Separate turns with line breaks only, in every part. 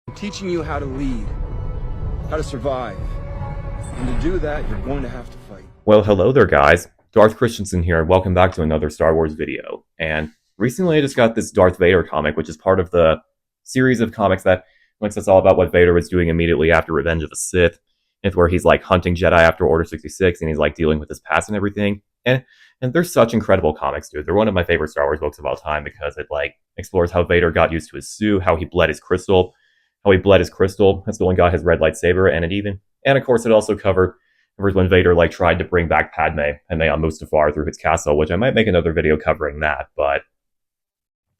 I'm teaching you how to lead, how to survive. And to do that, you're going to have to fight.
Well, hello there, guys. Darth Christensen here, and welcome back to another Star Wars video. And recently I just got this Darth Vader comic, which is part of the series of comics that looks us all about what Vader was doing immediately after Revenge of the Sith. It's where he's like hunting Jedi after Order 66, and he's like dealing with his past and everything. And they're such incredible comics, dude. They're one of my favorite Star Wars books of all time because it like explores how Vader got used to his suit, how he bled his crystal. That's the one got his red lightsaber, and of course it also covers when Vader like tried to bring back Padme on Mustafar through his castle, which I might make another video covering that. But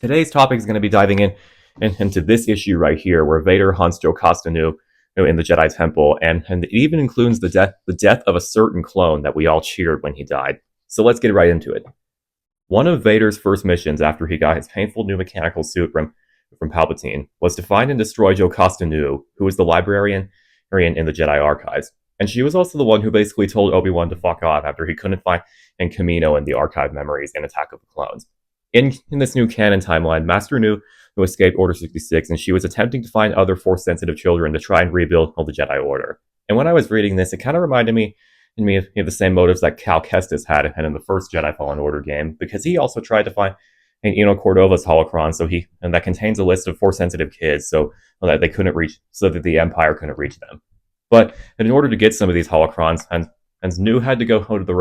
today's topic is going to be diving into this issue right here, where Vader hunts Jocasta Nu in the Jedi Temple, and it even includes the death of a certain clone that we all cheered when he died. So let's get right into it. One of Vader's first missions after he got his painful new mechanical suit from Palpatine was to find and destroy Jocasta Nu, who was the librarian in the Jedi Archives. And she was also the one who basically told Obi-Wan to fuck off after he couldn't find Kamino in the archive memories in Attack of the Clones. In this new canon timeline, Master Nu who escaped Order 66, and she was attempting to find other Force-sensitive children to try and rebuild the Jedi Order. And when I was reading this, it kind of reminded me of the same motives that Cal Kestis had in the first Jedi Fallen Order game, because he also tried to find Cordova's holocron, and that contains a list of Force-sensitive kids, so that they couldn't reach, so that the Empire couldn't reach them. But in order to get some of these holocrons, and Nu had to go to the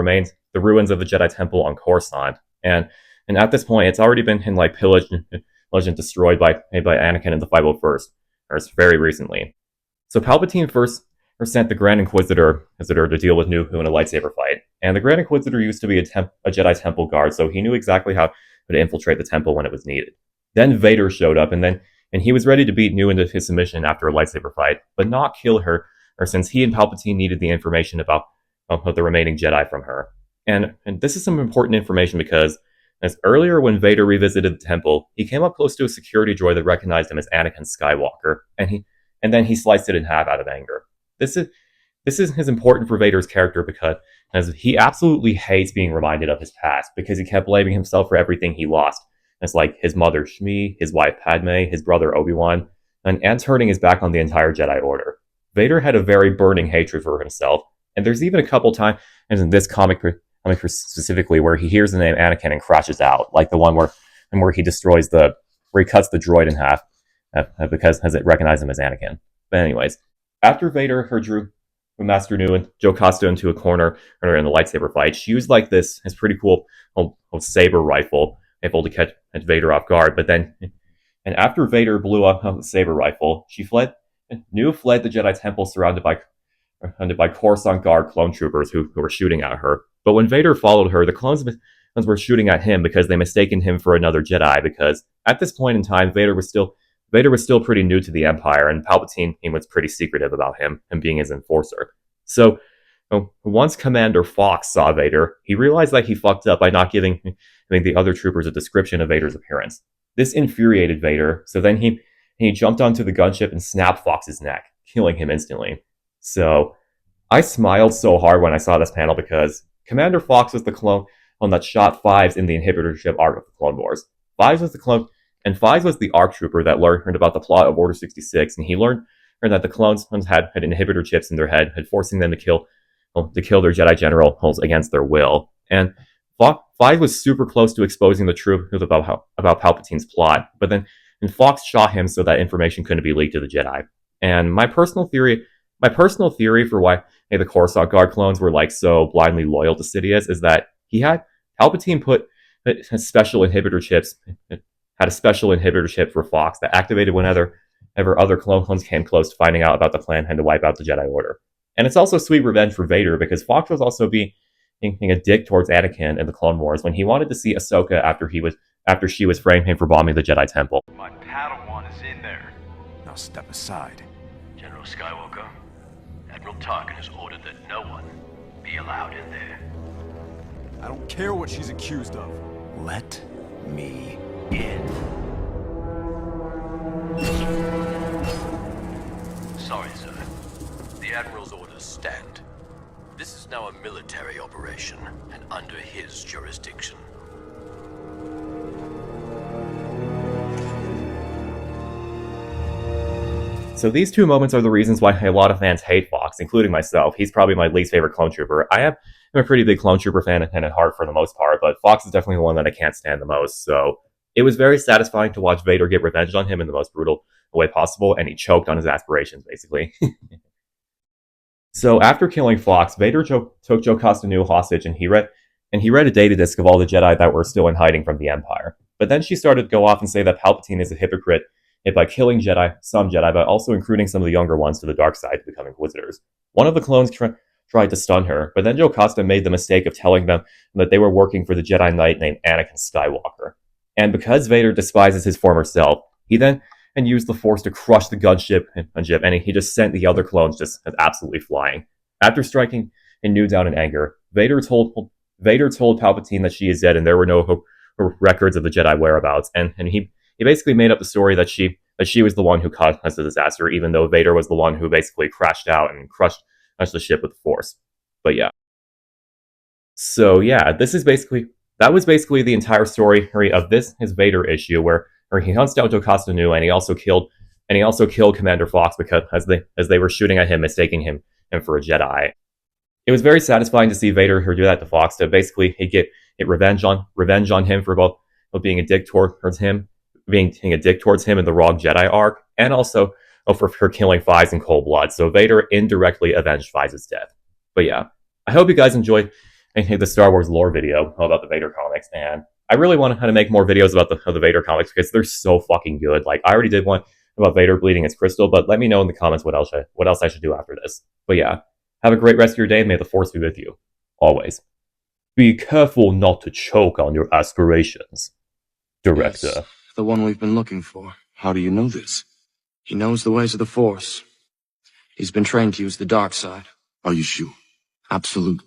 ruins of the Jedi Temple on Coruscant, and at this point, it's already been pillaged and destroyed by Anakin in the 501st, or very recently. So Palpatine first sent the Grand Inquisitor to deal with Nu in a lightsaber fight, and the Grand Inquisitor used to be a Jedi Temple guard, so he knew exactly how to infiltrate the temple when it was needed. Then Vader showed up, and he was ready to beat Nu into his submission after a lightsaber fight, but not kill her, or since he and Palpatine needed the information about the remaining Jedi from her. And this is some important information because as earlier when Vader revisited the temple, he came up close to a security droid that recognized him as Anakin Skywalker, and then he sliced it in half out of anger. This is important for Vader's character because as he absolutely hates being reminded of his past because he kept blaming himself for everything he lost. It's like his mother Shmi, his wife Padme, his brother Obi-Wan, and turning his back on the entire Jedi Order. Vader had a very burning hatred for himself, and there's even a couple times in this comic specifically where he hears the name Anakin and crashes out, like the one where he destroys where he cuts the droid in half because it recognized him as Anakin. But anyways, after Vader drew Master Nu and Jocasta into a corner in the lightsaber fight, she used this pretty cool old saber rifle able to catch Vader off guard. But then, and after Vader blew up the saber rifle, she fled. Nu fled the Jedi Temple surrounded by Coruscant Guard clone troopers who were shooting at her. But when Vader followed her, the clones were shooting at him because they mistaken him for another Jedi, because at this point in time, Vader was still pretty new to the Empire, and Palpatine was pretty secretive about him being his enforcer. So once Commander Fox saw Vader, he realized that he fucked up by not giving the other troopers a description of Vader's appearance. This infuriated Vader, so then he jumped onto the gunship and snapped Fox's neck, killing him instantly. So I smiled so hard when I saw this panel because Commander Fox was the clone that shot Fives in the inhibitor ship arc of the Clone Wars. Fives was the clone, and Fives was the ARC trooper that learned about the plot of Order 66, and he learned that the clones had inhibitor chips in their head, forcing them to kill their Jedi generals against their will. And Fives was super close to exposing the truth about Palpatine's plot, but then Fox shot him so that information couldn't be leaked to the Jedi. And my personal theory for why the Coruscant Guard clones were so blindly loyal to Sidious is that Palpatine put a special inhibitor chip for Fox that activated whenever other clones came close to finding out about the plan and to wipe out the Jedi Order. And it's also sweet revenge for Vader because Fox was also being a dick towards Anakin in the Clone Wars when he wanted to see Ahsoka after she was framed him for bombing the Jedi Temple.
My Padawan is in there.
Now step aside.
General Skywalker, Admiral Tarkin has ordered that no one be allowed in there.
I don't care what she's accused of.
Let me in. Sorry, sir. The Admiral's orders stand. This is now a military operation and under his jurisdiction.
So these two moments are the reasons why a lot of fans hate Fox, including myself. He's probably my least favorite clone trooper. I'm a pretty big clone trooper fan and at heart for the most part, but Fox is definitely the one that I can't stand the most. So it was very satisfying to watch Vader get revenge on him in the most brutal way possible, and he choked on his aspirations, basically. So after killing Fox, Vader took Jocasta Nu hostage, and he read a data disk of all the Jedi that were still in hiding from the Empire. But then she started to go off and say that Palpatine is a hypocrite by killing some Jedi, but also recruiting some of the younger ones to the dark side to become Inquisitors. One of the clones tried to stun her, but then Jocasta made the mistake of telling them that they were working for the Jedi Knight named Anakin Skywalker. And because Vader despises his former self, he then used the Force to crush the gunship, and he just sent the other clones just absolutely flying. After striking Nu down in anger, Vader told Palpatine that she is dead and there were no records of the Jedi whereabouts, and he basically made up the story that she was the one who caused the disaster, even though Vader was the one who basically crashed out and crushed the ship with the Force. But yeah. So yeah, that was basically the entire story of his Vader issue, where he hunts down Jocasta Nu, and he also killed Commander Fox because they were shooting at him, mistaking him for a Jedi. It was very satisfying to see Vader do that to Fox, to basically get revenge on him for both being a dick towards him in the Wrong Jedi arc, and also for killing Fives in cold blood. So Vader indirectly avenged Fives' death. But yeah, I hope you guys enjoyed the Star Wars lore video about the Vader comics, and I really want to make more videos about the Vader comics because they're so fucking good. Like, I already did one about Vader bleeding his crystal, but let me know in the comments what else I should do after this. But yeah, have a great rest of your day, and may the Force be with you. Always. Be careful not to choke on your aspirations, Director.
Yes, the one we've been looking for.
How do you know this?
He knows the ways of the Force. He's been trained to use the dark side.
Are you sure?
Absolutely.